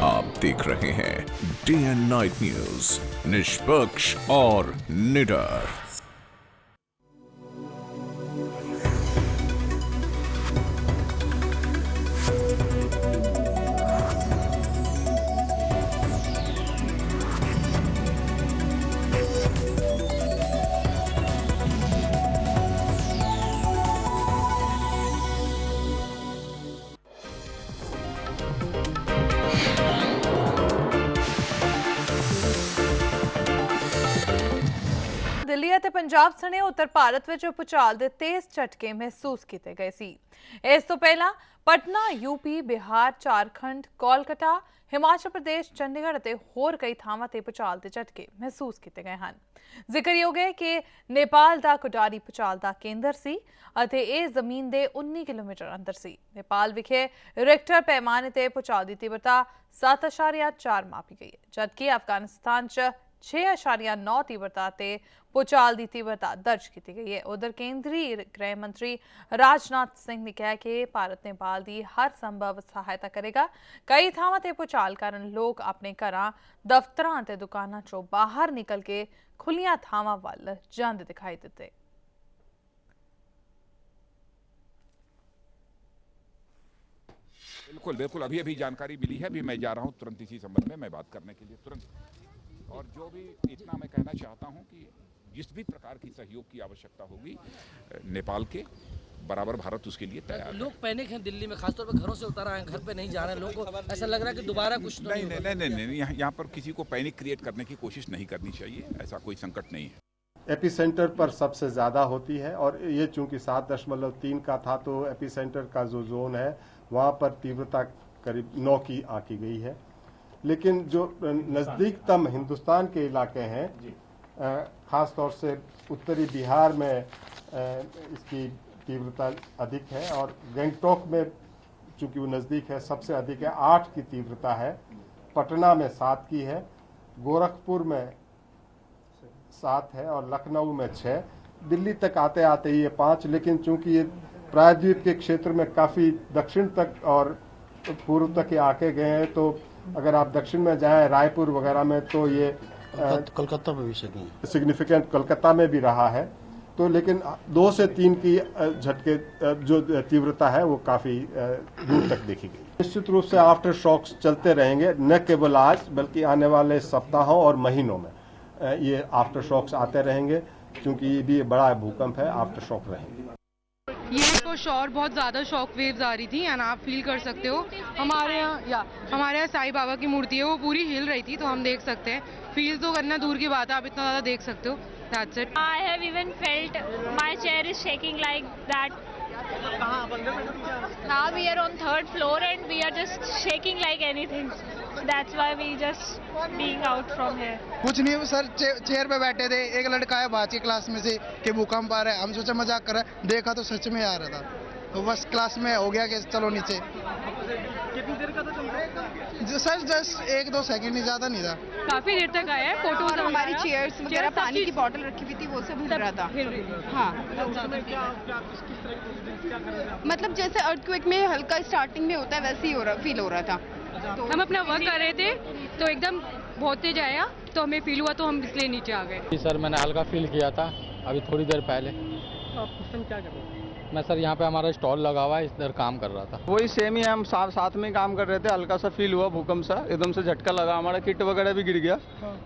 आप देख रहे हैं डे एंड नाइट न्यूज, निष्पक्ष और निडर। ਦਿੱਲੀ ਅਤੇ ਪੰਜਾਬ ਸਣੇ ਉੱਤਰ ਭਾਰਤ ਵਿੱਚ ਭੂਚਾਲ ਦੇ ਤੇਜ਼ ਝਟਕੇ ਮਹਿਸੂਸ ਕੀਤੇ ਗਏ ਸੀ। ਇਸ ਤੋਂ ਪਹਿਲਾਂ ਪਟਨਾ, यूपी, ਬਿਹਾਰ, ਝਾਰਖੰਡ, ਕੋਲਕਾਤਾ, ਹਿਮਾਚਲ ਪ੍ਰਦੇਸ਼, ਚੰਡੀਗੜ੍ਹ ਅਤੇ ਹੋਰ ਕਈ ਥਾਵਾਂ ਤੇ ਭੂਚਾਲ ਦੇ ਝਟਕੇ ਮਹਿਸੂਸ ਕੀਤੇ ਗਏ ਹਨ। ਜ਼ਿਕਰਯੋਗ ਹੈ ਕਿ ਨੇਪਾਲ ਦਾ ਕੁਡਾਰੀ ਭੂਚਾਲ ਦਾ ਕੇਂਦਰ ਸੀ ਅਤੇ ਇਹ ਜ਼ਮੀਨ ਦੇ 19 ਕਿਲੋਮੀਟਰ ਅੰਦਰ ਸੀ। ਨੇਪਾਲ ਵਿਖੇ ਰਿਕਟਰ ਪੈਮਾਨੇ ਤੇ ਭੂਚਾਲ ਦੀ ਤੀਬਰਤਾ 7.4 ਮਾਪੀ ਗਈ ਹੈ, ਜਦਕਿ ਅਫਗਾਨਿਸਤਾਨ 'ਚ 6.9 तीव्रता ते भूचाल की तीव्रता दर्ज की गई है। उधर केंद्रीय गृह मंत्री राजनाथ सिंह ने कहा कि भारत नेपाल की हर संभव सहायता करेगा। कई थावां ते भूचाल कारण लोग अपने घरां, दफ्तरां ते दुकानां चों बाहर निकल के खुलियां थावां वल जांदे दिखाई दिते। बिल्कुल बिल्कुल अभी जानकारी मिली है। अभी मैं जा रहा हूँ तुरंत इसी संबंध में बात करने के लिए तुरंत। और जो भी इतना मैं कहना चाहता हूं कि जिस भी प्रकार की सहयोग की आवश्यकता होगी नेपाल के बराबर भारत उसके लिए तैयार है। लोग पैनिक हैं दिल्ली में, खासतौर पर घरों से उतर आए हैं, घर पे नहीं जा रहे हैं। लोगों को ऐसा लग रहा है कि दोबारा कुछ नहीं, यहाँ पर किसी को पैनिक क्रिएट करने की कोशिश नहीं करनी चाहिए। ऐसा कोई संकट नहीं है। एपिसेंटर पर सबसे ज़्यादा होती है और ये चूंकि 7.3 का था तो एपिसेंटर का जो जोन है वहाँ पर तीव्रता करीब 9 की आंकी गई है। लेकिन जो नज़दीकतम हिंदुस्तान के इलाके हैं, ख़ास तौर से उत्तरी बिहार में इसकी तीव्रता अधिक है और गंगटोक में चूंकि वो नज़दीक है सबसे अधिक है, 8 की तीव्रता है। पटना में 7 की है, गोरखपुर में 7 है और लखनऊ में 6। दिल्ली तक आते आते ये 5, लेकिन चूंकि ये प्रायद्वीप के क्षेत्र में काफ़ी दक्षिण तक और पूर्व तक ये आके गए हैं, तो अगर आप दक्षिण में जाएं रायपुर वगैरह में तो ये कोलकाता में भी सिग्निफिकेंट कोलकाता में भी रहा है। तो लेकिन 2 से 3 की झटके जो तीव्रता है वो काफ़ी दूर तक देखी गई। निश्चित रूप से आफ्टर शॉक्स चलते रहेंगे, न केवल आज बल्कि आने वाले सप्ताहों और महीनों में ये आफ्टर शॉक्स आते रहेंगे, क्योंकि ये भी बड़ा भूकंप है। आफ्टर शॉक रहेंगे। ये फॉर श्योर बहुत ज़्यादा शॉक वेव्स आ रही थी एंड आप फील कर सकते हो। हमारे यहाँ साईं बाबा की मूर्ति है, वो पूरी हिल रही थी, तो हम देख सकते हैं। फील तो करना दूर की बात है, आप इतना ज़्यादा देख सकते हो। That's it. I have even felt my chair is shaking like that. Now we are on 3rd floor and we are just shaking like anything. That's why we just being out from here. कुछ नहीं sir, chair पे बैठे थे, एक लड़का है बात की क्लास में से कि भूकंप आ रहा है। हम सोचा मजाक कर रहा है, देखा तो सच में आ रहा था, तो बस क्लास में हो गया कि चलो नीचे। कितनी देर का था सर? जस्ट 1-2 सेकंड, नहीं ज्यादा नहीं था। काफी देर तक आया है। फोटोज हमारी चेयर्स वगैरह, पानी की बोतल रखी हुई थी, वो सब हिल रहा था। हाँ, मतलब जैसे अर्थक्वेक में हल्का स्टार्टिंग में होता है वैसे ही फील हो रहा था। तो हम अपना वर्क कर रहे थे तो एकदम बहुत तेज आया, तो हमें फील हुआ, तो हम इसलिए नीचे आ गए। सर मैंने हल्का फील किया था अभी थोड़ी देर पहले। तो आप उस टाइम क्या कर रहे थे? मैं सर यहाँ पे हमारा स्टॉल लगा हुआ है, इधर काम कर रहा था। वही सेम ही, हम साथ में काम कर रहे थे। हल्का सा फील हुआ भूकंप सा, एकदम से झटका लगा, हमारा किट वगैरह भी गिर गया।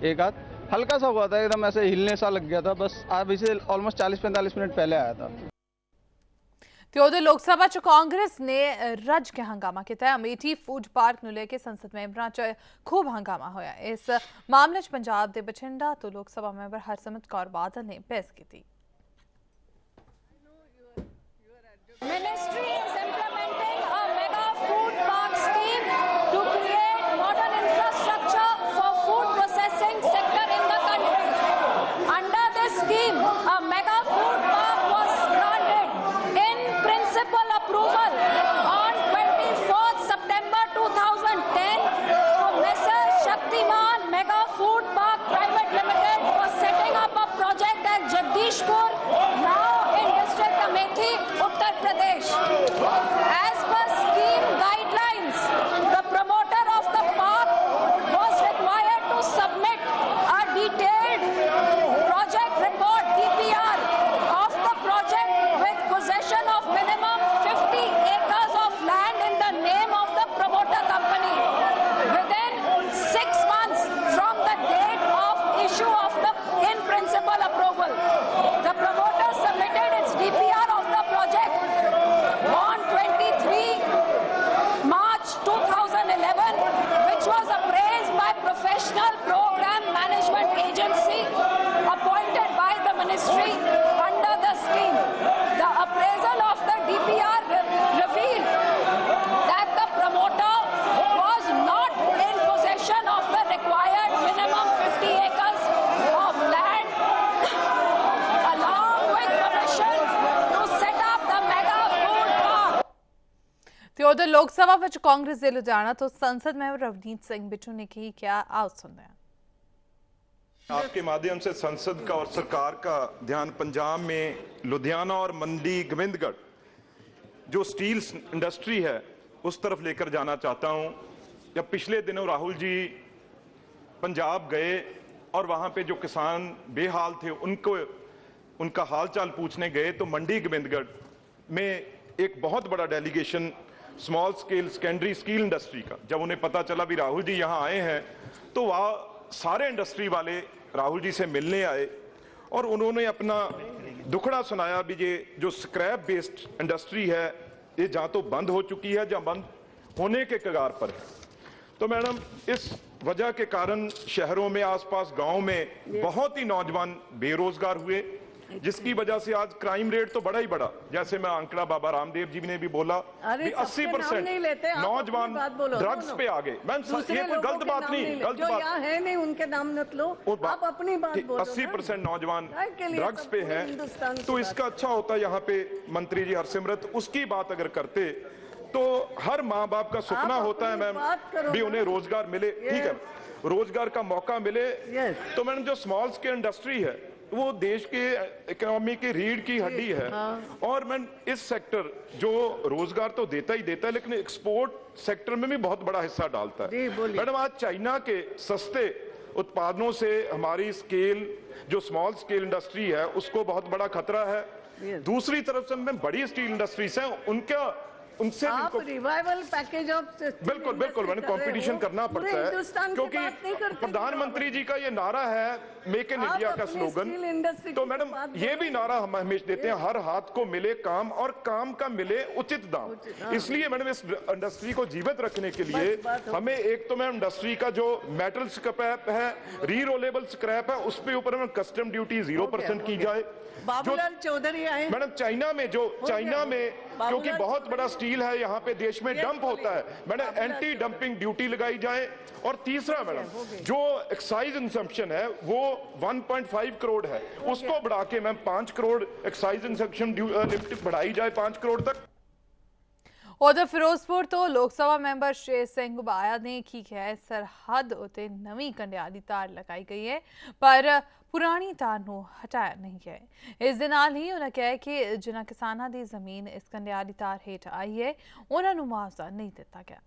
एक आध हल्का सा हुआ था, एकदम ऐसे हिलने सा लग गया था। बस अभी से ऑलमोस्ट 40-45 मिनट पहले आया था। ਤੇ ਉਧਰ ਲੋਕ ਸਭਾ 'ਚ ਕਾਂਗਰਸ ਨੇ ਰੱਜ ਕੇ ਹੰਗਾਮਾ ਕੀਤਾ। ਅਮੇਠੀ ਫੂਡ ਪਾਰਕ ਨੂੰ ਲੈ ਕੇ ਸੰਸਦ ਮੈਂਬਰਾਂ 'ਚ ਖੂਬ ਹੰਗਾਮਾ ਹੋਇਆ। ਇਸ ਮਾਮਲੇ 'ਚ ਪੰਜਾਬ ਦੇ ਬਠਿੰਡਾ ਤੋਂ ਲੋਕ ਸਭਾ ਮੈਂਬਰ ਹਰਸਿਮਰਤ ਕੌਰ ਬਾਦਲ ਨੇ ਬਹਿਸ ਕੀਤੀ। Ministry is implementing a mega food park scheme to create modern infrastructure for food processing sector in the country. Under this scheme, a mega food park was granted in principal approval on 24th September 2010 to Messrs. Shaktiman Mega Food Park Private Limited for setting up a project at Jagdishpur उधर लोक सभा विच कांग्रेस दे लुधियाना तो संसद member Ravneet Singh Bittu ने की क्या, आओ सुनते हैं। आपके माध्यम से संसद का और सरकार का ध्यान पंजाब में लुधियाना और मंडी गोविंदगढ़ जो स्टील इंडस्ट्री है उस तरफ लेकर जाना चाहता हूं। जब पिछले दिनों राहुल जी पंजाब गए और वहां पे जो किसान बेहाल थे उनका हालचाल पूछने गए तो मंडी गोविंदगढ़ में एक बहुत बड़ा delegation small scale secondary steel industry का, जब उन्हें पता चला भी राहुल जी यहां आए हैं तो वह सारे इंडस्ट्री वाले राहुल जी से मिलने आए और उन्होंने अपना दुखड़ा सुनाया भी ये जो स्क्रैप बेस्ड इंडस्ट्री है ये जहां तो बंद हो चुकी है जहां बंद होने के कगार पर है। तो मैडम इस वजह के कारण शहरों में आसपास गांव में बहुत ही नौजवान बेरोजगार हुए, जिसकी वजह से आज क्राइम रेट तो बड़ा ही बड़ा, जैसे मैं आंकड़ा बाबा रामदेव जी ने भी बोला 80% नौजवान ड्रग्स पे आ गए। मैम ये कोई गलत बात नहीं, गलत बात है नहीं, उनके नाम मत लो, आप अपनी बात बोलो। 80% नौजवान ड्रग्स पे हैं, तो इसका अच्छा होता यहाँ पे मंत्री जी हरसिमरत उसकी बात अगर करते तो हर माँ बाप का सपना होता है मैम भी उन्हें रोजगार मिले, ठीक है, रोजगार का मौका मिले। तो मैडम जो स्मॉल स्केल इंडस्ट्री है वो देश के इकोनॉमी की रीढ़ की हड्डी है और मैम इस सेक्टर जो रोजगार तो देता ही देता है लेकिन एक्सपोर्ट सेक्टर में भी बहुत बड़ा हिस्सा डालता है। मैडम आज चाइना के सस्ते उत्पादनों से हमारी स्केल जो स्मॉल स्केल इंडस्ट्री है उसको बहुत बड़ा खतरा है। दूसरी तरफ से मैम बड़ी स्टील इंडस्ट्रीज हैं उनसे आप रिवाइवल पैकेज ऑफ बिल्कुल मैंने कंपटीशन करना पड़ता है क्योंकि प्रधानमंत्री जी का ये नारा है मेक इन इंडिया का स्लोगन। तो मैडम ये भी नारा हम हमेशा देते हैं हर हाथ को मिले काम और काम का मिले उचित दाम। इसलिए मैडम इस इंडस्ट्री को जीवित रखने के लिए हमें एक तो मैम इंडस्ट्री का जो मेटल स्क्रैप है रीरोलेबल स्क्रैप है उस पे ऊपर मैम कस्टम ड्यूटी 0% की जाए। बाबूलाल चौधरी आए मैडम चाइना में क्योंकि बहुत बड़ा स्टील है यहाँ पे देश में डंप होता है मैडम एंटी डंपिंग ड्यूटी लगाई जाए। और तीसरा मैडम जो एक्साइज इंसेप्शन है वो 1.5 करोड़ है उसको बढ़ा के ma'am 5 crore excise Inception limit बढ़ाई जाए 5 करोड़ तक। उधर फिरोजपुर तो लोक सभा मैंबर शेर सिंह बाया ने की है सरहद उत्ते नवी कंडियाली तार लगाई गई है पर पुरानी तार ਨੂੰ हटाया नहीं है। इस दे नाल ही उन्हें कहा है कि जिन्हां किसानां दी जमीन इस कंडियाली तार हेठ आई है उन्हां नूं मुआवजा नहीं दिता गया।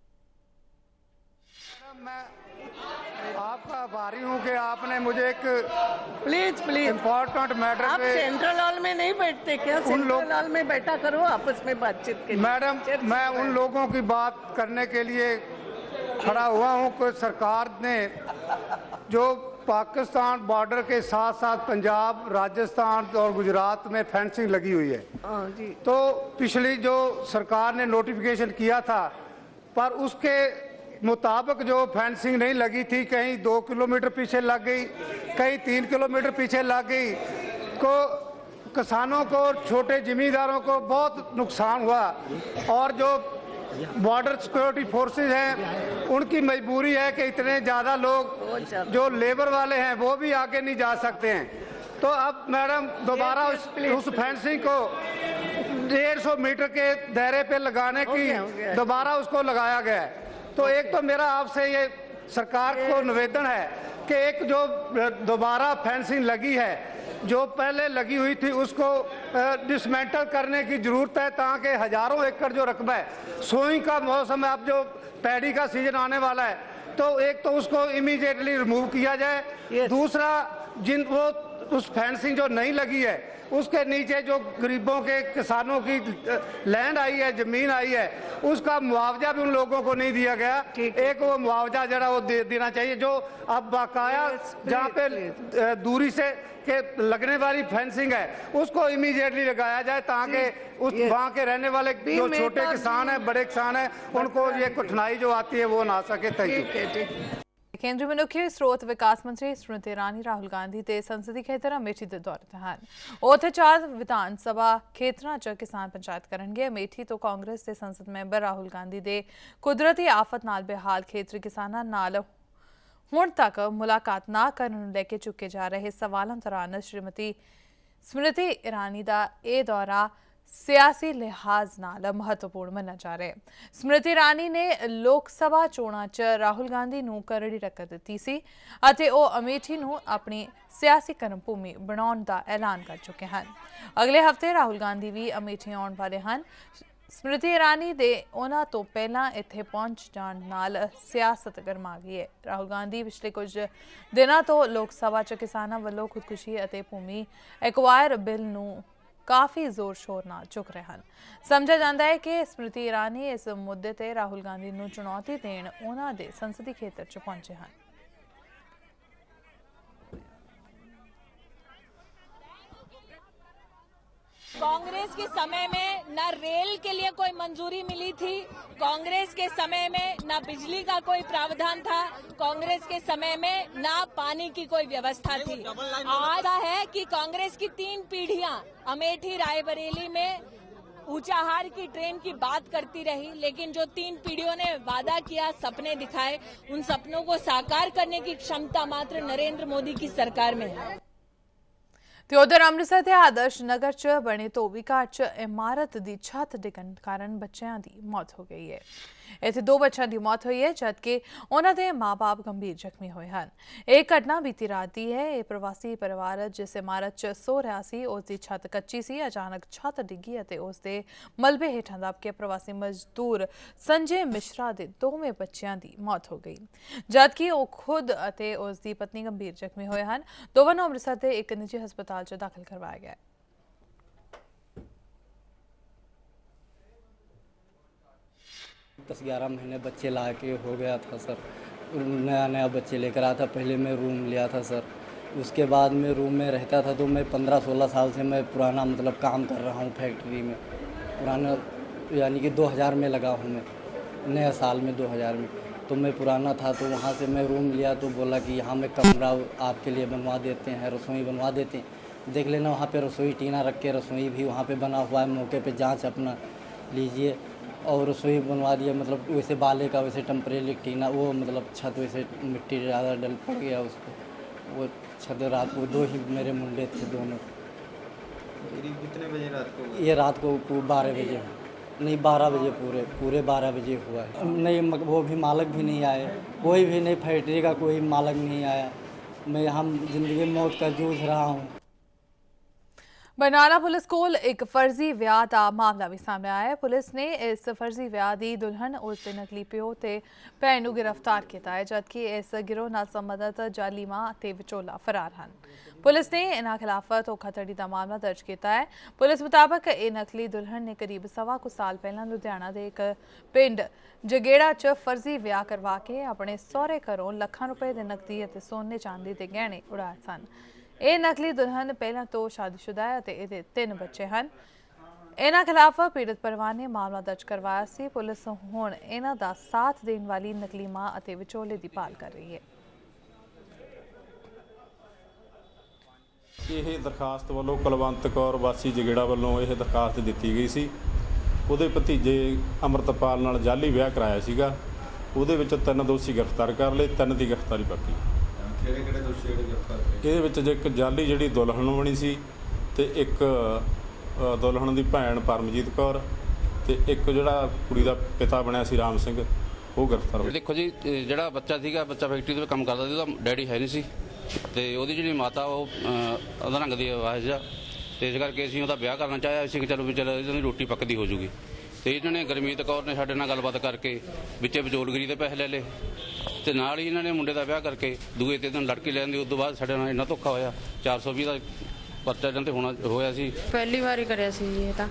मैं आपका आभारी हूँ कि आपने मुझे एक प्लीज इम्पोर्टेंट मैटर आप सेंट्रल हॉल में नहीं बैठते क्या? सेंट्रल हॉल में बैठा करो आपस में बातचीत के लिए। मैडम मैं उन लोगों की बात करने के लिए खड़ा हुआ हूँ कि सरकार ने जो पाकिस्तान बॉर्डर के साथ साथ पंजाब राजस्थान और गुजरात में फेंसिंग लगी हुई है तो पिछली जो सरकार ने नोटिफिकेशन किया था पर उसके मुताबिक जो फेंसिंग नहीं लगी थी कहीं 2 किलोमीटर पीछे लग गई कहीं 3 किलोमीटर पीछे लग गई को किसानों को छोटे जिमींदारों को बहुत नुकसान हुआ और जो बॉर्डर सिक्योरिटी फोर्सेस हैं उनकी मजबूरी है कि इतने ज़्यादा लोग जो लेबर वाले हैं वो भी आगे नहीं जा सकते हैं। तो अब मैडम दोबारा उस फेंसिंग को 150 मीटर के दायरे पे लगाने की दोबारा उसको लगाया गया है। तो एक तो मेरा आपसे ये सरकार को निवेदन है कि एक जो दोबारा फेंसिंग लगी है जो पहले लगी हुई थी उसको डिसमेंटल करने की जरूरत है ताकि हजारों एकड़ जो रकबा है सोइंग का मौसम है अब जो पैडी का सीजन आने वाला है तो एक तो उसको इमीडिएटली रिमूव किया जाए। दूसरा जिन वो उस फेंसिंग जो नहीं लगी है उसके नीचे जो गरीबों के किसानों की लैंड आई है जमीन आई है उसका मुआवजा भी उन लोगों को नहीं दिया गया। एक वो मुआवजा जरा वो देना चाहिए जो अब बकाया जहाँ पे दूरी से के लगने वाली फेंसिंग है उसको इमीडिएटली लगाया जाए ताकि उस वहाँ के रहने वाले जो छोटे किसान हैं बड़े किसान हैं उनको ये कठिनाई जो आती है वो ना आ सके। Thank you. केंद्रीय मनुखी स्रोत विकास मंत्री स्मृति ईरानी राहुल गांधी ते संसदी खेतर अमेठी दे दौरे ते हन। उत्थे 4 विधान सभा खेतरां च किसान पंचायत करनगे। अमेठी तो कांग्रेस दे संसद मैंबर राहुल गांधी दे कुदरती आफत नाल बेहाल खेतरी किसानां नाल हुण तक मुलाकात ना करन नूं लेके चुके जा रहे सवालां दौरान श्रीमती स्मृति ईरानी दा यह दौरा ਸਿਆਸੀ ਲਿਹਾਜ਼ ਨਾਲ ਮਹੱਤਵਪੂਰਨ ਮੰਨਿਆ ਜਾ ਰਿਹਾ ਹੈ। ਸਮ੍ਰਿਤੀ ਇਰਾਨੀ ਨੇ ਲੋਕ ਸਭਾ ਚੋਣਾਂ 'ਚ ਰਾਹੁਲ ਗਾਂਧੀ ਨੂੰ ਕਰੜੀ ਟੱਕਰ ਦਿੱਤੀ ਸੀ ਅਤੇ ਉਹ ਅਮੇਠੀ ਨੂੰ ਆਪਣੀ ਸਿਆਸੀ ਕਰਮਭੂਮੀ ਬਣਾਉਣ ਦਾ ਐਲਾਨ ਕਰ ਚੁੱਕੇ ਹਨ। ਅਗਲੇ ਹਫ਼ਤੇ ਰਾਹੁਲ ਗਾਂਧੀ ਵੀ ਅਮੇਠੀ ਆਉਣ ਵਾਲੇ ਹਨ। ਸਮ੍ਰਿਤੀ ਇਰਾਨੀ ਦੇ ਉਹਨਾਂ ਤੋਂ ਪਹਿਲਾਂ ਇੱਥੇ ਪਹੁੰਚ ਜਾਣ ਨਾਲ ਸਿਆਸਤ ਗਰਮਾ ਗਈ ਹੈ। ਰਾਹੁਲ ਗਾਂਧੀ ਪਿਛਲੇ ਕੁਝ ਦਿਨਾਂ ਤੋਂ ਲੋਕ ਸਭਾ 'ਚ ਕਿਸਾਨਾਂ ਵੱਲੋਂ ਖੁਦਕੁਸ਼ੀ ਅਤੇ ਭੂਮੀ ਐਕਵਾਇਰ ਬਿੱਲ ਨੂੰ ਕਾਫੀ ਜ਼ੋਰ ਸ਼ੋਰ ਨਾਲ ਚੁੱਕ ਰਹੇ ਹਨ। ਸਮਝਿਆ ਜਾਂਦਾ ਹੈ ਕਿ ਸਮ੍ਰਿਤੀ ਇਰਾਨੀ ਇਸ ਮੁੱਦੇ ਤੇ ਰਾਹੁਲ ਗਾਂਧੀ ਨੂੰ ਚੁਣੌਤੀ ਦੇਣ ਉਹਨਾਂ ਦੇ ਸੰਸਦੀ ਖੇਤਰ 'ਚ ਪਹੁੰਚੇ ਹਨ। कांग्रेस के समय में न रेल के लिए कोई मंजूरी मिली थी, कांग्रेस के समय में न बिजली का कोई प्रावधान था, कांग्रेस के समय में न पानी की कोई व्यवस्था थी। आज है कि कांग्रेस की 3 पीढ़ियां अमेठी रायबरेली में ऊंचाहार की ट्रेन की बात करती रही, लेकिन जो 3 पीढ़ियों ने वादा किया, सपने दिखाए, उन सपनों को साकार करने की क्षमता मात्र नरेंद्र मोदी की सरकार में है। ਤੇ ਉਧਰ ਅੰਮ੍ਰਿਤਸਰ ਦੇ ਆਦਰਸ਼ ਨਗਰ 'ਚ ਬਣੇ ਧੋਬੀ ਘਾਟ 'ਚ ਇਮਾਰਤ ਦੀ ਛੱਤ ਡਿੱਗਣ ਕਾਰਨ ਬੱਚਿਆਂ ਦੀ ਮੌਤ ਹੋ ਗਈ ਹੈ। ਇੱਥੇ 2 ਬੱਚਿਆਂ ਦੀ ਮੌਤ ਹੋਈ ਹੈ ਜਦਕਿ ਉਹਨਾਂ ਦੇ ਮਾਪੇ ਗੰਭੀਰ ਜ਼ਖਮੀ ਹੋਏ ਹਨ। ਇਹ ਘਟਨਾ ਬੀਤੀ ਰਾਤ ਦੀ ਹੈ। ਇਹ ਪ੍ਰਵਾਸੀ ਪਰਿਵਾਰ ਜਿਸ ਇਮਾਰਤ 'ਚ ਸੋ ਰਿਹਾ ਸੀ ਉਸ ਦੀ ਛੱਤ ਕੱਚੀ ਸੀ। ਅਚਾਨਕ ਛੱਤ ਡਿੱਗੀ ਅਤੇ ਉਸ ਦੇ ਮਲਬੇ ਹੇਠਾਂ ਦਬ ਕੇ ਪ੍ਰਵਾਸੀ ਮਜ਼ਦੂਰ ਸੰਜੇ ਮਿਸ਼ਰਾ ਦੇ ਦੋਵੇਂ ਬੱਚਿਆਂ ਦੀ ਮੌਤ ਹੋ ਗਈ ਜਦਕਿ ਉਹ ਖੁਦ ਅਤੇ ਉਸ ਦੀ ਪਤਨੀ ਗੰਭੀਰ ਜ਼ਖਮੀ ਹੋਏ ਹਨ। ਦੋਵਾਂ ਨੂੰ ਅੰਮ੍ਰਿਤਸਰ ਦੇ ਇੱਕ ਨਿੱਜੀ ਹਸਪਤਾਲ 'ਚ ਦਾਖਲ ਕਰਵਾਇਆ ਗਿਆ ਹੈ। 10-11 महीने बच्चे ला के हो गया था सर। नया बच्चे लेकर आया था। पहले मैं रूम लिया था सर। उसके बाद में रूम में रहता था तो मैं 15-16 साल से मैं पुराना मतलब काम कर रहा हूँ फैक्ट्री में। पुराना यानी कि 2000 में लगा हूँ मैं, नया साल में 2000 में। तो मैं पुराना था तो वहाँ से मैं रूम लिया तो बोला कि यहाँ में कमरा आपके लिए बनवा देते हैं, रसोई बनवा देते हैं, देख लेना। वहाँ पे रसोई टीना रख के रसोई भी वहाँ पे बना हुआ है, मौके पे जांच अपना लीजिए। और रसोई बनवा दिया, मतलब वैसे बाले का वैसे टेम्परेरी टीना, वो मतलब छत वैसे मिट्टी ज़्यादा डल पड़ गया उस पर। वो छत रात को 2 ही मेरे मुंडे थे दोनों। कितने बजे रात को? ये रात को 12 बजे, नहीं 12 बजे, पूरे 12 बजे हुआ है। नहीं वो भी मालिक भी नहीं आए, कोई भी नहीं, फैक्ट्री का कोई मालिक नहीं आया। मैं यहाँ ज़िंदगी मौत का जूझ रहा हूँ। ਬਰਨਾਲਾ ਪੁਲਿਸ ਕੋਲ ਇੱਕ ਫਰਜ਼ੀ ਵਿਆਹ ਦਾ ਮਾਮਲਾ ਵੀ ਸਾਹਮਣੇ ਆਇਆ ਹੈ। ਪੁਲਿਸ ਨੇ ਇਸ ਫਰਜ਼ੀ ਵਿਆਹ ਦੀ ਦੁਲਹਨ ਉਸ ਦੇ ਨਕਲੀ ਪਿਓ ਤੇ ਭੈਣ ਨੂੰ ਗ੍ਰਿਫਤਾਰ ਕੀਤਾ ਹੈ ਜਦਕਿ ਇਸ ਗਿਰੋਹ ਨਾਲ ਸੰਬੰਧਿਤ ਜਾਲੀ ਮਾਂ ਤੇ ਵਿਚੋਲਾ ਫਰਾਰ ਹਨ। ਪੁਲਿਸ ਨੇ ਇਹਨਾਂ ਖਿਲਾਫ ਧੋਖਾਧੜੀ ਦਾ ਮਾਮਲਾ ਦਰਜ ਕੀਤਾ ਹੈ। ਪੁਲਿਸ ਮੁਤਾਬਕ ਇਹ ਨਕਲੀ ਦੁਲਹਨ ਨੇ ਕਰੀਬ 1.25 ਸਾਲ ਪਹਿਲਾਂ ਲੁਧਿਆਣਾ ਦੇ ਇੱਕ ਪਿੰਡ ਜਗੇੜਾ 'ਚ ਫਰਜ਼ੀ ਵਿਆਹ ਕਰਵਾ ਕੇ ਆਪਣੇ ਸਹੁਰੇ ਘਰੋਂ ਲੱਖਾਂ ਰੁਪਏ ਦੇ ਨਕਦੀ ਅਤੇ ਸੋਨੇ ਚਾਂਦੀ ਦੇ ਗਹਿਣੇ ਉਡਾਏ ਸਨ। ਇਹ ਨਕਲੀ ਦੁਲਹਨ ਪਹਿਲਾਂ ਤੋਂ ਸ਼ਾਦੀशुदा ਹੈ ਅਤੇ ਇਹਦੇ 3 ਬੱਚੇ ਹਨ। ਇਹਨਾਂ ਖਿਲਾਫ ਪੀੜਤ ਪਰਿਵਾਰ ਨੇ ਮਾਮਲਾ ਦਰਜ ਕਰਵਾਇਆ ਸੀ। ਪੁਲਿਸ ਹੁਣ ਇਹਨਾਂ ਦਾ ਸਾਥ ਦੇਣ ਵਾਲੀ ਨਕਲੀ ਮਾਂ ਅਤੇ ਵਿਚੋਲੇ ਦੀ ਭਾਲ ਕਰ ਰਹੀ ਹੈ। ਇਹ ਦਰਖਾਸਤ ਵੱਲੋਂ ਕੁਲਵੰਤ ਕੌਰ ਵਾਸੀ ਜਗੇੜਾ ਵੱਲੋਂ ਇਹ ਦਰਖਾਸਤ ਦਿੱਤੀ ਗਈ ਸੀ। ਉਹਦੇ ਭਤੀਜੇ ਅੰਮ੍ਰਿਤਪਾਲ ਨਾਲ ਜਾਲੀ ਵਿਆਹ ਕਰਾਇਆ ਸੀਗਾ। ਉਹਦੇ ਵਿੱਚ 3 ਦੋਸ਼ੀ ਗ੍ਰਿਫਤਾਰ ਕਰ ਲਏ, 3 ਦੀ ਗ੍ਰਿਫਤਾਰੀ ਬਾਕੀ। ਕਿਹੜੇ ਦੋਸ਼ੀ ਗ੍ਰਿਫਤਾਰ ਕੀਤੇ? ਇਹਦੇ ਵਿੱਚ ਜੇ ਇੱਕ ਜਾਲੀ ਜਿਹੜੀ ਦੁਲਹਨ ਬਣੀ ਸੀ ਤੇ ਇੱਕ ਦੁਲਹਨ ਦੀ ਭੈਣ ਪਰਮਜੀਤ ਕੌਰ ਤੇ ਇੱਕ ਜਿਹੜਾ ਕੁੜੀ ਦਾ ਪਿਤਾ ਬਣਿਆ ਸੀ ਰਾਮ ਸਿੰਘ, ਉਹ ਗ੍ਰਿਫਤਾਰ ਹੋਏ। ਦੇਖੋ ਜੀ, ਜਿਹੜਾ ਬੱਚਾ ਸੀਗਾ, ਬੱਚਾ ਫੈਕਟਰੀ ਦੇ ਵਿੱਚ ਕੰਮ ਕਰਦਾ ਸੀ, ਉਹਦਾ ਡੈਡੀ ਹੈ ਨਹੀਂ ਸੀ ਤੇ ਉਹਦੀ ਜਿਹੜੀ ਮਾਤਾ ਉਹ ਅਧਰੰਗ ਦੀ ਆਵਾਜ਼ ਆ ਤੇ ਇਸ ਕਰਕੇ ਅਸੀਂ ਉਹਦਾ ਵਿਆਹ ਕਰਨਾ ਚਾਹਿਆ ਸੀ ਕਿ ਚਲੋ ਵੀ ਚਲੋ ਇਹਨਾਂ ਦੀ ਰੋਟੀ ਪੱਕਦੀ ਹੋ ਜੂਗੀ। ਤੇ ਇਹਨਾਂ ਨੇ ਗੁਰਮੀਤ ਕੌਰ ਨੇ ਸਾਡੇ ਨਾਲ ਗੱਲਬਾਤ ਕਰਕੇ ਵਿੱਚੇ ਵਿਚੋਲਗਰੀ ਦੇ ਪੈਸੇ ਲੈ ਲਏ ਤੇ ਨਾਲ ਹੀ ਇਹਨਾਂ ਨੇ ਮੁੰਡੇ ਦਾ ਵਿਆਹ ਕਰਕੇ ਦੂਏ ਤੇ ਦਿਨ ਲੜਕੀ ਲੈਣ ਦੀ। ਉਸ ਤੋਂ ਬਾਅਦ ਸਾਡੇ ਨਾਲ ਇੰਨਾ ਧੋਖਾ ਹੋਇਆ। 420 ਦਾ ਪਰਚਾ ਇਹਨਾਂ ਤੇ ਹੋਇਆ ਸੀ। ਪਹਿਲੀ ਵਾਰ ਹੀ ਕਰਿਆ ਸੀ ਜੀ। ਇਹ ਤਾਂ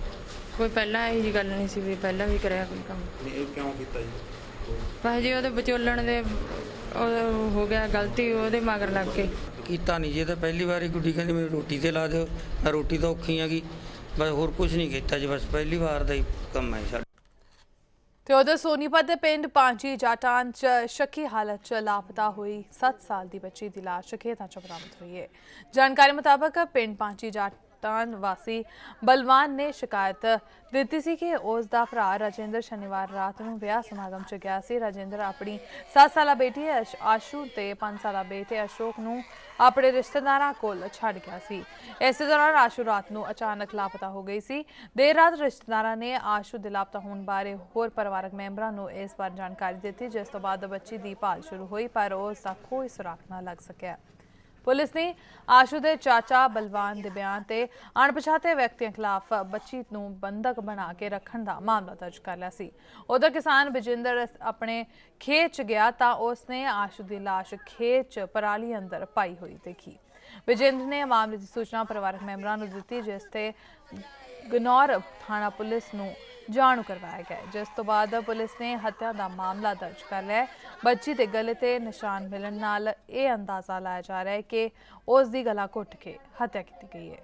ਕੋਈ ਪਹਿਲਾਂ ਇਹੋ ਜਿਹੀ ਗੱਲ ਨਹੀਂ ਸੀ ਵੀ ਪਹਿਲਾਂ ਵੀ ਕਰਿਆ ਕੋਈ ਕੰਮ। ਇਹ ਕਿਉਂ ਕੀਤਾ ਜੀ? ਬਸ ਜੀ ਉਹਦੇ ਵਿਚੋਲਣ ਦੇ ਹੋ ਗਿਆ ਗਲਤੀ, ਉਹਦੇ ਮਗਰ ਲੱਗ ਕੇ ਕੀਤਾ ਨਹੀਂ ਜੀ। ਇਹ ਤਾਂ ਪਹਿਲੀ ਵਾਰ ਹੀ ਕੁੜੀ ਕਹਿੰਦੀ ਮੈਨੂੰ ਰੋਟੀ ਤੇ ਲਾ ਦਿਓ, ਮੈਂ ਰੋਟੀ ਤਾਂ ਔਖੀ ਹੈਗੀ, ਬਸ ਹੋਰ ਕੁਝ ਨਹੀਂ ਕੀਤਾ ਜੀ। ਬਸ ਪਹਿਲੀ ਵਾਰ ਦਾ ਹੀ ਕੰਮ ਹੈ ਸਾਡਾ। ਤੇ ਉਧਰ ਸੋਨੀਪਤ ਦੇ ਪਿੰਡ ਪਾਂਚੀ ਜਾਟਾਨ 'ਚ ਸ਼ੱਕੀ ਹਾਲਤ 'ਚ ਲਾਪਤਾ ਹੋਈ 7 ਸਾਲ ਦੀ ਬੱਚੀ ਦੀ ਲਾਸ਼ ਖੇਤਾਂ 'ਚ ਬਰਾਮਦ ਹੋਈ ਹੈ। ਜਾਣਕਾਰੀ ਮੁਤਾਬਕ ਪਿੰਡ ਪਾਂਚੀ ਜਾਟ ਕਪਤਾਨ ਵਾਸੀ ਬਲਵਾਨ ਨੇ ਸ਼ਿਕਾਇਤ ਦਿੱਤੀ ਸੀ ਕਿ ਉਸ ਦਾ ਭਰਾ ਰਾਜਿੰਦਰ ਸ਼ਨੀਵਾਰ ਰਾਤ ਨੂੰ ਵਿਆਹ ਸਮਾਗਮ 'ਚ ਗਿਆ ਸੀ। ਰਾਜਿੰਦਰ ਆਪਣੀ 7 ਸਾਲਾ ਬੇਟੀ ਆਸ਼ੂ ਤੇ 5 ਸਾਲਾ ਬੇਟੇ ਅਸ਼ੋਕ ਨੂੰ ਆਪਣੇ ਰਿਸ਼ਤੇਦਾਰਾਂ ਕੋਲ ਛੱਡ ਗਿਆ ਸੀ। ਇਸੇ ਦੌਰਾਨ ਆਸ਼ੂ ਰਾਤ ਨੂੰ ਅਚਾਨਕ ਲਾਪਤਾ ਹੋ ਗਈ ਸੀ। ਦੇਰ ਰਾਤ ਰਿਸ਼ਤੇਦਾਰਾਂ ਨੇ ਆਸ਼ੂ ਦੇ ਲਾਪਤਾ ਹੋਣ ਬਾਰੇ ਹੋਰ ਪਰਿਵਾਰਕ ਮੈਂਬਰਾਂ ਨੂੰ ਇਸ ਬਾਰੇ ਜਾਣਕਾਰੀ ਦਿੱਤੀ, ਜਿਸ ਤੋਂ ਬਾਅਦ ਬੱਚੀ ਦੀ ਭਾਲ ਸ਼ੁਰੂ ਹੋਈ ਪਰ ਉਸ ਦਾ ਕੋਈ ਸੁਰਾਗ ਨਾ ਲੱਗ ਸਕਿਆ। पुलिस ने आशू के चाचा बलवान के बयान से अणपछाते व्यक्तियों खिलाफ बच्ची को बंधक बना के रखने का मामला दर्ज कर लिया सी। उधर किसान विजेंद्र अपने खेत च गया तो उसने आशू की लाश खेत च पराली अंदर पाई हुई देखी। विजेंद्र ने मामले की सूचना परिवारक मैंबरों को दी, जिससे गनौर थाना पुलिस नूं जाणू करवाया गया, जिस तो बाद पुलिस ने हत्या का मामला दर्ज कर लिया। बच्ची के गले ते निशान मिलने नाल यह अंदाजा लाया जा रहा है कि उसकी गला घुट के हत्या की गई है।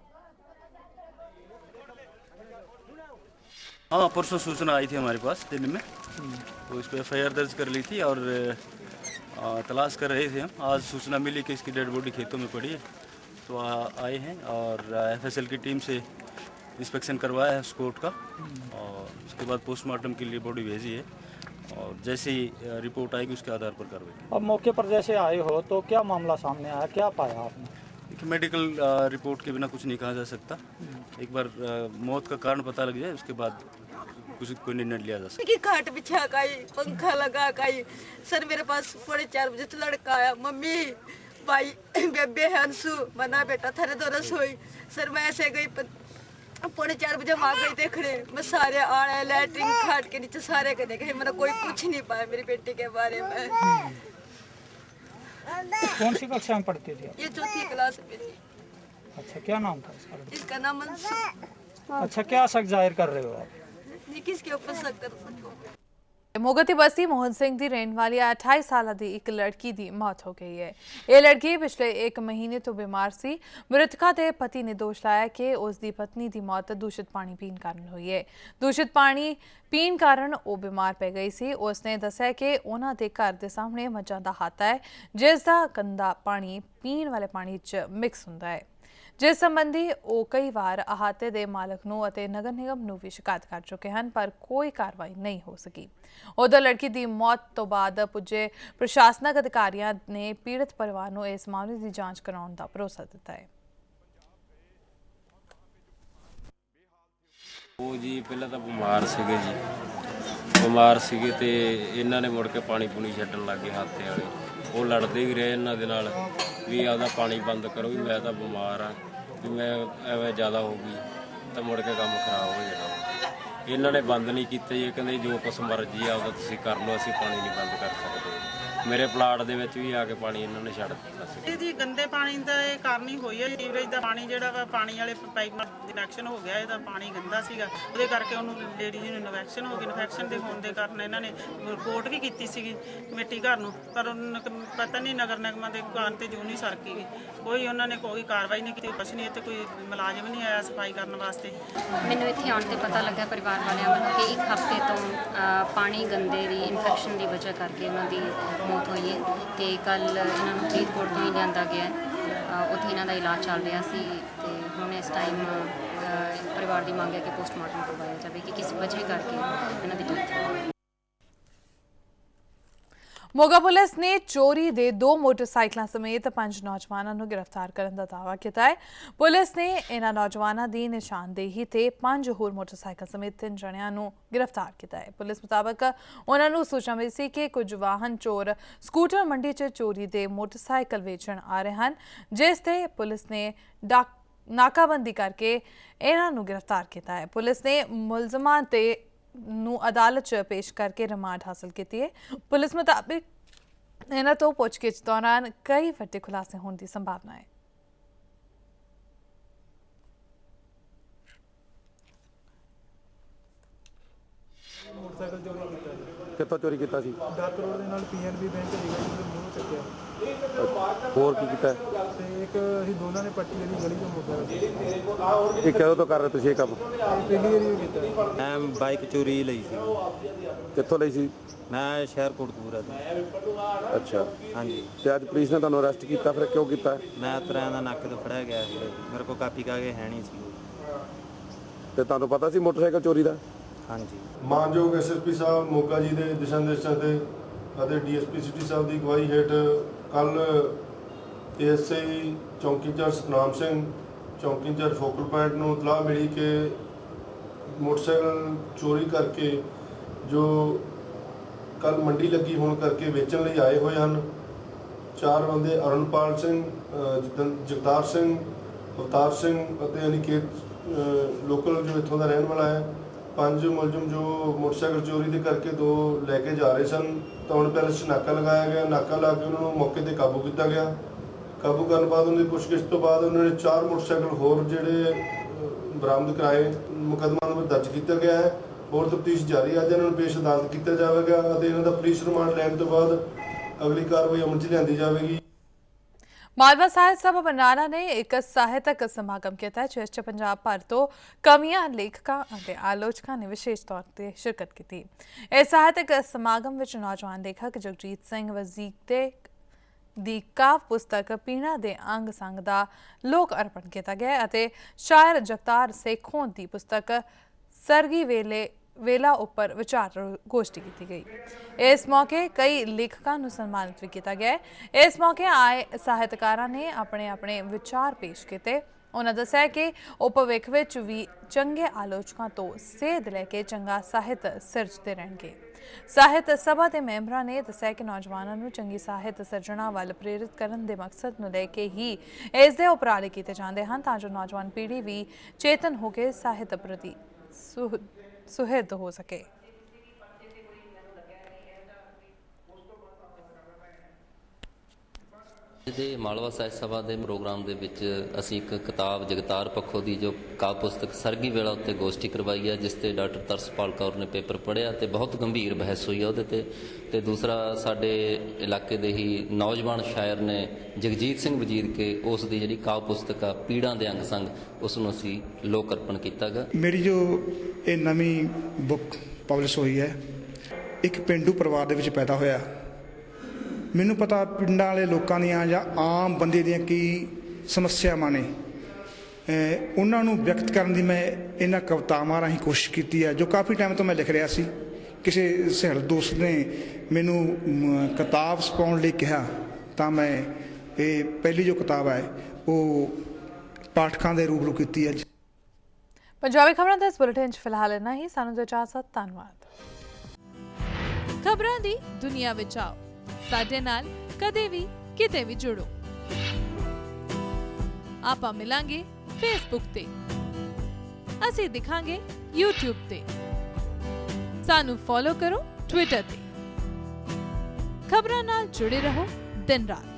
हाँ, परसों सूचना आई थी हमारे पास दिन में, तो इस पर FIR दर्ज कर ली थी और तलाश कर रहे थे हम। आज सूचना मिली कि इसकी डेड बॉडी खेतों में पड़ी है, तो आए हैं और FSL की टीम से इंस्पेक्शन करवाया है स्कोट का और उसके बाद पोस्टमार्टम के लिए बॉडी भेजी है और जैसे ही रिपोर्ट आएगी उसके आधार पर कार्रवाई। अब मौके पर जैसे आए हो तो क्या मामला सामने आया, क्या पाया आपने? देखिए, मेडिकल रिपोर्ट के बिना कुछ नहीं कहा जा सकता। एक बार मौत का कारण पता लग जाए उसके बाद कुछ कोई निर्णय लिया जा सकता। खाट बिछा का पंखा लगा का सर मेरे पास 4:30 बजे तो लड़का आया, मम्मी भाई बेबे है अंशु मना बेटा थारे दो रसोई। सर मैं ऐसे गई 4:30 बजे वहाँ गई देखने, मैं सारे आड़े लैटरिन खाट के नीचे सारे के देखे, मैंने कोई कुछ नहीं पाया मेरी बेटी के बारे में। कौन सी कक्षा में पढ़ती थी? ये 4th क्लास में थी। अच्छा, क्या नाम था इसका? इसका नाम अंशु। अच्छा, क्या शक जाहिर कर रहे हो आप? किसके ऊपर शक कर सकते हो? मोगा दी बस्ती मोहन सिंह की रहने वाली 28 साल की एक लड़की की मौत हो गई है। यह लड़की पिछले 1 महीने तो बीमार सी। मृतका के पति ने दोष लाया कि उसकी पत्नी की मौत दूषित पानी पीने कारण हुई है। दूषित पानी पीने कारण वो बीमार पै गई सी। उसने दस्सिया कि उन्होंने घर के सामने मझां दा खाता है, जिसका गंदा पानी पीने वाले पानी च मिक्स हुंदा है, जिस संबंधी वो कई बार अहाते के मालक नूं अते नगर निगम नूं भी शिकायत कर चुके हैं, पर कोई कार्रवाई नहीं हो सकी। उधर लड़की की मौत तो बाद पुजे प्रशासनिक अधिकारियों ने पीड़ित परिवार नूं इस मामले की जांच कराने का भरोसा दिता है। वो जी पहले तो बीमार सीगे जी, बीमार सीगे ते इन्हां ने मुड़ के पानी पूनी छड्डण लग गए हाथे वाले। वो लड़ते भी रहे इन्हां दे नाल भी आपदा पानी बंद करो, भी मैं तो बीमार हाँ, भी मैं एवं ज़्यादा हो गई तो मुड़ के काम खराब हो जाना। इन्होंने बंद नहीं किया जी, कहते जो कुछ मर्जी आपदा तुसीं कर लो, असीं पानी नहीं बंद कर सकते। मेरे प्लाट दे विच भी आके पानी इन्होंने छड्ड दित्ता सी। जी गंदे पानी का ये कारण ही हुई है। सीवरेज का पानी जिहड़ा वा पानी वाले पाइप नाल कनैक्शन हो गया, ਇਹਦਾ पानी गंदा सीगा, ਉਹਦੇ ਕਰਕੇ ਉਹਨੂੰ ਲੇਡੀ ਜੀ ਨੂੰ ਇਨਫੈਕਸ਼ਨ ਹੋ ਗਈ। ਇਨਫੈਕਸ਼ਨ ਦੇ ਹੋਣ ਦੇ ਕਾਰਨ ਇਹਨਾਂ ਨੇ ਰਿਪੋਰਟ ਵੀ ਕੀਤੀ ਸੀਗੀ ਕਮੇਟੀ ਘਰ ਨੂੰ, ਪਰ ਪਤਾ ਨਹੀਂ ਨਗਰ ਨਿਗਮਾਂ ਦੇ ਕਾਰਨ ਤੇ ਜੂ ਨਹੀਂ ਸਰਕੀ ਗਈ। ਕੋਈ ਉਹਨਾਂ ਨੇ ਕੋਈ ਕਾਰਵਾਈ ਨਹੀਂ ਕੀਤੀ, ਕੁਛ ਨਹੀਂ। ਇੱਥੇ ਕੋਈ ਮੁਲਾਜ਼ਮ ਨਹੀਂ ਆਇਆ ਸਫਾਈ ਕਰਨ ਵਾਸਤੇ। ਮੈਨੂੰ ਇੱਥੇ ਆਉਣ ਤੇ ਪਤਾ ਲੱਗਾ ਪਰਿਵਾਰ ਵਾਲਿਆਂ ਵੱਲੋਂ ਕਿ 1 ਹਫ਼ਤੇ ਤੋਂ ਪਾਣੀ ਗੰਦੇ ਦੀ ਇਨਫੈਕਸ਼ਨ ਦੀ ਵਜ੍ਹਾ ਕਰਕੇ ਉਹਨਾਂ ਦੀ ਮੌਤ ਹੋਈ ਹੈ ਤੇ ਕੱਲ ਇਹਨਾਂ ਨੂੰ ਫਰੀਦਕੋਟ ਤੋਂ ਹੀ ਲਿਆਂਦਾ ਗਿਆ। ਉੱਥੇ ਇਹਨਾਂ ਦਾ ਇਲਾਜ ਚੱਲ ਰਿਹਾ ਸੀ ਤੇ ਹੁਣ ਇਸ ਟਾਈਮ ਪਰਿਵਾਰ ਦੀ ਮੰਗ ਹੈ ਕਿ ਪੋਸਟਮਾਰਟਮ ਕਰਵਾਇਆ ਜਾਵੇ ਕਿ ਕਿਸ ਵਜ੍ਹਾ ਕਰਕੇ ਇਹਨਾਂ ਦੀ ਡੈਥ ਹੋਈ। मोगा पुलिस ने चोरी के 2 मोटरसाइकिलों समेत 5 नौजवानों को गिरफ्तार करने का दावा किया है। पुलिस ने इन्होंने नौजवानों की निशानदेही से 5 होर मोटरसाइकिल समेत 3 जणियां नूं गिरफ्तार किया है। पुलिस मुताबिक उन्होंने सूचना मिली सी कि कुछ वाहन चोर स्कूटर मंडी च चोरी के मोटरसाइकिल वेचण आ रहे हैं, जिसते पुलिस ने नाकाबंदी करके इन्होंने गिरफ्तार किया है। पुलिस ने मुलजमां ते ਨੂੰ ਅਦਾਲਤ 'ਚ ਪੇਸ਼ ਕਰਕੇ ਰਿਮਾਂਡ ਹਾਸਲ ਕੀਤੀ ਹੈ। ਪੁਲਿਸ ਮੁਤਾਬਿਕ ਇਹਨਾਂ ਤੋਂ ਪੁੱਛਗਿੱਛ ਦੌਰਾਨ ਕਈ ਵੱਡੇ ਖੁਲਾਸੇ ਹੋਣ ਦੀ ਸੰਭਾਵਨਾ ਹੈ। ਮੋਟਰਸਾਈਕਲ ਚੋਰੀ ਕੀਤਾ ਜੀ। ਕਿੱਥੋਂ ਚੋਰੀ ਕੀਤਾ ਸੀ? ਡਾਕ ਰੋਡ ਦੇ ਨਾਲ PNB ਬੈਂਕ ਹੈਗਾ ਜੀ, ਮੂੰਹ ਚੱਕਿਆ। ਹੋਰ ਕੀ ਕੀਤਾ? ਤੇ ਇੱਕ ਅਸੀਂ ਦੋਨਾਂ ਨੇ ਪੱਟੀ ਵਾਲੀ ਗਲੀ ਤੋਂ ਮੋਟਰਸਾਈਕਲ। ਇਹ ਕਦੋਂ ਤੋਂ ਕਰ ਰਹੇ ਤੁਸੀਂ ਇਹ ਕੰਮ? ਪਹਿਲੀ ਵਾਰੀ ਕੀਤਾ। ਬਾਈਕ ਚੋਰੀ ਲਈ ਸੀ। ਕਿੱਥੋਂ ਲਈ ਸੀ? ਮੈਂ ਸ਼ਹਿਰ ਕੋਟਕਪੂਰਾ ਤੋਂ। ਅੱਛਾ ਹਾਂਜੀ ਤੇ ਅੱਜ ਪੁਲਿਸ ਨੇ ਤੁਹਾਨੂੰ ਅਰੈਸਟ ਕੀਤਾ, ਫਿਰ ਕਿਉਂ ਕੀਤਾ? ਮੈਂ ਤੁਰਿਆਂ ਦਾ ਨਾਕੇ ਤੋਂ ਫੜਿਆ ਗਿਆ ਸੀ। ਮੇਰੇ ਕੋਲ ਕਾਪੀ ਕਾਗਜ਼ ਹੈ ਨਹੀਂ ਸੀ। ਤੇ ਤੁਹਾਨੂੰ ਪਤਾ ਸੀ ਮੋਟਰਸਾਈਕਲ ਚੋਰੀ ਦਾ? ਹਾਂਜੀ। ਮਾਨਯੋਗ ਐਸਐਸਪੀ ਸਾਹਿਬ ਮੋਗਾ ਜੀ ਦੇ ਦਿਸ਼ਾ ਨਿਰਦੇਸ਼ਾਂ ਤੇ ਅਤੇ ਡੀਐਸਪੀ ਸਿਟੀ ਸਾਹਿਬ ਦੀ ਅਗਵਾਈ ਹੇਠ ਕੱਲ ਏਐਸਆਈ ਚੌਂਕੀ ਇੰਚਾਰਜ ਸਤਨਾਮ ਸਿੰਘ, ਚੌਂਕੀ ਇੰਚਾਰਜ ਫੋਕਲ ਪੁਆਇੰਟ ਨੂੰ ਇਤਲਾਹ ਮਿਲੀ ਕਿ ਮੋਟਰਸਾਈਕਲ ਚੋਰੀ ਕਰਕੇ ਜੋ ਕੱਲ ਮੰਡੀ ਲੱਗੀ ਹੋਣ ਕਰਕੇ ਵੇਚਣ ਲਈ ਆਏ ਹੋਏ ਹਨ। 4 ਬੰਦੇ ਅਰੁਣਪਾਲ ਸਿੰਘ, ਜਗਤਾਰ ਸਿੰਘ, ਅਵਤਾਰ ਸਿੰਘ ਅਤੇ ਅਨਿਕੇਤ ਲੋਕਲ ਜੋ ਇੱਥੋਂ ਦਾ ਰਹਿਣ ਵਾਲਾ ਹੈ। 5 ਮੁਲਜ਼ਮ ਜੋ ਮੋਟਰਸਾਈਕਲ ਚੋਰੀ ਦੇ ਕਰਕੇ 2 ਲੈ ਕੇ ਜਾ ਰਹੇ ਸਨ। ਟਾਊਨ ਪੈਲੇਸ 'ਚ ਨਾਕਾ ਲਗਾਇਆ ਗਿਆ। ਨਾਕਾ ਲਾ ਕੇ ਉਹਨਾਂ ਨੂੰ ਮੌਕੇ ਤੇ ਕਾਬੂ ਕੀਤਾ ਗਿਆ। ਕਾਬੂ ਕਰਨ ਬਾਅਦ ਉਹਨਾਂ ਦੀ ਪੁੱਛਗਿੱਛ ਤੋਂ ਬਾਅਦ ਉਹਨਾਂ ਨੇ 4 ਮੋਟਰਸਾਈਕਲ ਹੋਰ ਜਿਹੜੇ ਬਰਾਮਦ ਕਰਾਏ। ਮੁਕੱਦਮਾ ਨੰਬਰ ਦਰਜ ਕੀਤਾ ਗਿਆ ਹੈ। ਹੋਰ ਤਫਤੀਸ਼ ਜਾਰੀ ਹੈ। ਅੱਜ ਇਹਨਾਂ ਨੂੰ ਪੇਸ਼ ਅਦਾਲਤ ਕੀਤਾ ਜਾਵੇਗਾ ਅਤੇ ਇਹਨਾਂ ਦਾ ਪੁਲਿਸ ਰਿਮਾਂਡ ਲੈਣ ਤੋਂ ਬਾਅਦ ਅਗਲੀ ਕਾਰਵਾਈ ਅਮਲ 'ਚ ਲਿਆਂਦੀ ਜਾਵੇਗੀ। ਮਾਲਵਾ ਸਾਹਿਤ ਸਭਾ ਬਰਨਾਲਾ ਨੇ ਇੱਕ ਸਾਹਿਤਕ ਸਮਾਗਮ ਕੀਤਾ ਜਿਸ 'ਚ ਪੰਜਾਬ ਭਰ ਤੋਂ ਕਵੀਆਂ, ਲੇਖਕਾਂ ਅਤੇ ਆਲੋਚਕਾਂ ਨੇ ਵਿਸ਼ੇਸ਼ ਤੌਰ ਤੇ ਸ਼ਿਰਕਤ ਕੀਤੀ। ਇਸ ਸਾਹਿਤਕ ਸਮਾਗਮ ਵਿੱਚ ਨੌਜਵਾਨ ਲੇਖਕ ਜਗਜੀਤ ਸਿੰਘ ਵਜ਼ੀਰ ਦੀ ਕਾਵ ਪੁਸਤਕ ਪੀਣਾ ਦੇ ਅੰਗ ਸੰਗ ਦਾ ਲੋਕ ਅਰਪਣ ਕੀਤਾ ਗਿਆ ਅਤੇ ਸ਼ਾਇਰ ਜਗਤਾਰ ਸੇਖੋਂ ਦੀ ਪੁਸਤਕ ਸਰਗੀ ਵੇਲਾ ਉੱਪਰ ਵਿਚਾਰ ਗੋਸ਼ਟੀ ਕੀਤੀ ਗਈ। ਇਸ ਮੌਕੇ ਕਈ ਲੇਖਕਾਂ ਨੂੰ ਸਨਮਾਨਿਤ ਵੀ ਕੀਤਾ ਗਿਆ। ਇਸ ਮੌਕੇ ਆਏ ਸਾਹਿਤਕਾਰਾਂ ਨੇ ਆਪਣੇ ਵਿਚਾਰ ਪੇਸ਼ ਕੀਤੇ। ਉਹਨਾਂ ਦੱਸਿਆ ਕਿ ਉਹ ਭਵਿੱਖ ਵਿੱਚ ਵੀ ਚੰਗੇ ਆਲੋਚਕਾਂ ਤੋਂ ਸੇਧ ਲੈ ਕੇ ਚੰਗਾ ਸਾਹਿਤ ਸਿਰਜਦੇ ਰਹਿਣਗੇ। ਸਾਹਿਤ ਸਭਾ ਦੇ ਮੈਂਬਰਾਂ ਨੇ ਦੱਸਿਆ ਕਿ ਨੌਜਵਾਨਾਂ ਨੂੰ ਚੰਗੀ ਸਾਹਿਤ ਸਿਰਜਣਾ ਵੱਲ ਪ੍ਰੇਰਿਤ ਕਰਨ ਦੇ ਮਕਸਦ ਨੂੰ ਲੈ ਕੇ ਹੀ ਇਸ ਦੇ ਉਪਰਾਲੇ ਕੀਤੇ ਜਾਂਦੇ ਹਨ ਤਾਂ ਜੋ ਨੌਜਵਾਨ ਪੀੜ੍ਹੀ ਵੀ ਚੇਤਨ ਹੋ ਕੇ ਸਾਹਿਤ ਪ੍ਰਤੀ ਸੁਹਿਰਦ ਹੋ ਸਕੇ। ਦੇ ਮਾਲਵਾ ਸਾਹਿਤ ਸਭਾ ਦੇ ਪ੍ਰੋਗਰਾਮ ਦੇ ਵਿੱਚ ਅਸੀਂ ਇੱਕ ਕਿਤਾਬ ਜਗਤਾਰ ਪੱਖੋਂ ਦੀ ਜੋ ਕਾਵਿ ਪੁਸਤਕ ਸਰਗੀ ਵੇਲਾ ਉੱਤੇ ਗੋਸ਼ਟੀ ਕਰਵਾਈ ਹੈ ਜਿਸ ਤੇ ਡਾਕਟਰ ਤਰਸਪਾਲ ਕੌਰ ਨੇ ਪੇਪਰ ਪੜ੍ਹਿਆ ਤੇ ਬਹੁਤ ਗੰਭੀਰ ਬਹਿਸ ਹੋਈ ਹੈ ਉਹਦੇ ਤੇ ਦੂਸਰਾ ਸਾਡੇ ਇਲਾਕੇ ਦੇ ਹੀ ਨੌਜਵਾਨ ਸ਼ਾਇਰ ਨੇ ਜਗਜੀਤ ਸਿੰਘ ਵਜ਼ੀਰ ਕੇ ਉਸ ਦੀ ਜਿਹੜੀ ਕਾਵਿ ਪੁਸਤਕ ਆ ਪੀੜਾਂ ਦੇ ਅੰਗ ਸੰਗ ਉਸ ਨੂੰ ਅਸੀਂ ਲੋਕ ਅਰਪਣ ਕੀਤਾ ਗਾ। ਮੇਰੀ ਜੋ ਇਹ ਨਵੀਂ ਬੁੱਕ ਪਬਲਿਸ਼ ਹੋਈ ਹੈ ਇੱਕ ਪਿੰਡੂ ਪਰਿਵਾਰ ਦੇ ਵਿੱਚ ਪੈਦਾ ਹੋਇਆ। ਮੈਨੂੰ ਪਤਾ ਪਿੰਡਾਂ ਵਾਲੇ ਲੋਕਾਂ ਦੀਆਂ ਜਾਂ ਆਮ ਬੰਦੇ ਦੀਆਂ ਕੀ ਸਮੱਸਿਆਵਾਂ ਨੇ, ਉਹਨਾਂ ਨੂੰ ਵਿਅਕਤ ਕਰਨ ਦੀ ਮੈਂ ਇਹਨਾਂ ਕਵਿਤਾਵਾਂ ਰਾਹੀਂ ਕੋਸ਼ਿਸ਼ ਕੀਤੀ ਹੈ ਜੋ ਕਾਫੀ ਟਾਈਮ ਤੋਂ ਮੈਂ ਲਿਖ ਰਿਹਾ ਸੀ। ਕਿਸੇ ਸਹੇਲ ਦੋਸਤ ਨੇ ਮੈਨੂੰ ਕਿਤਾਬ ਛਪਾਉਣ ਲਈ ਕਿਹਾ ਤਾਂ ਮੈਂ ਇਹ ਪਹਿਲੀ ਜੋ ਕਿਤਾਬ ਹੈ ਉਹ ਪਾਠਕਾਂ ਦੇ ਰੂਬਰੂ ਕੀਤੀ ਹੈ। ਪੰਜਾਬੀ ਖਬਰਾਂ ਦੇ ਇਸ ਬੁਲੇਟਿਨ 'ਚ ਫਿਲਹਾਲ ਇੰਨਾ ਹੀ। ਸਾਨੂੰ ਇਜਾਜ਼ਤ। ਧੰਨਵਾਦ। ਖਬਰਾਂ ਦੀ ਦੁਨੀਆ ਵਿੱਚ ਆਓ ਸਾਡੇ ਨਾਲ ਕਦੇ ਵੀ ਕਿਤੇ ਵੀ ਜੁੜੋ। ਆਪਾਂ ਮਿਲਾਂਗੇ ਫੇਸਬੁੱਕ ਤੇ, ਅਸੀਂ ਦਿਖਾਂਗੇ YouTube ਤੇ, ਸਾਨੂੰ ਫੋਲੋ ਕਰੋ ਟਵਿੱਟਰ ਤੇ। ਖਬਰਾਂ ਨਾਲ ਜੁੜੇ ਰਹੋ ਦਿਨ ਰਾਤ।